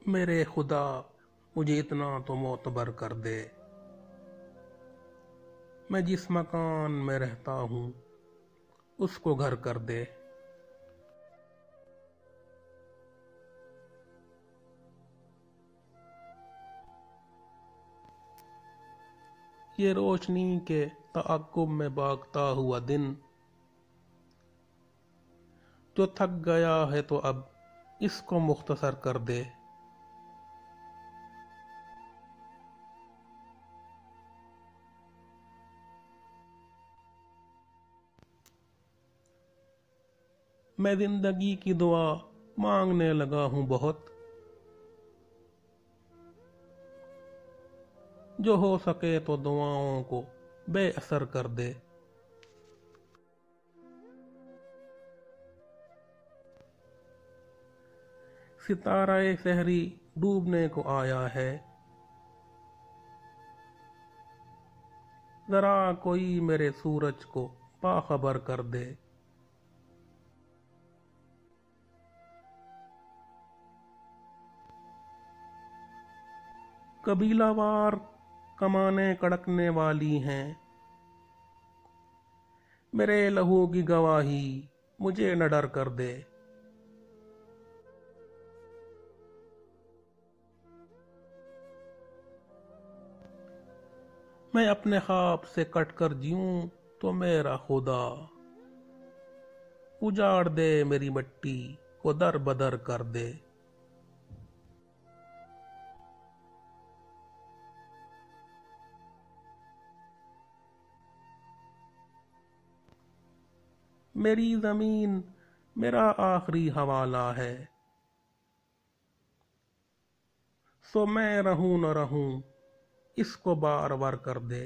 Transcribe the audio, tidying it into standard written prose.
میرے خدا مجھے اتنا تو معتبر کر دے، میں جس مکان میں رہتا ہوں اس کو گھر کر دے۔ یہ روشنی کے تعاقب میں بھاگتا ہوا دن جو تھک گیا ہے تو اب اس کو مختصر کر دے۔ میں زندگی کی دعا مانگنے لگا ہوں بہت، جو ہو سکے تو دعاؤں کو بے اثر کر دے۔ ستارہ سحری ڈوبنے کو آیا ہے، ذرا کوئی میرے سورج کو باخبر کر دے۔ قبیلہ وار کمانیں کڑکنے والی ہیں، میرے لہو کی گواہی مجھے نہ ڈر کر دے۔ میں اپنے خواب سے کٹ کر جیوں تو میرا خدا اجاڑ دے، میری مٹی کو در بدر کر دے۔ میری زمین میرا آخری حوالہ ہے، سو میں رہوں نہ رہوں اس کو بار بار کر دے۔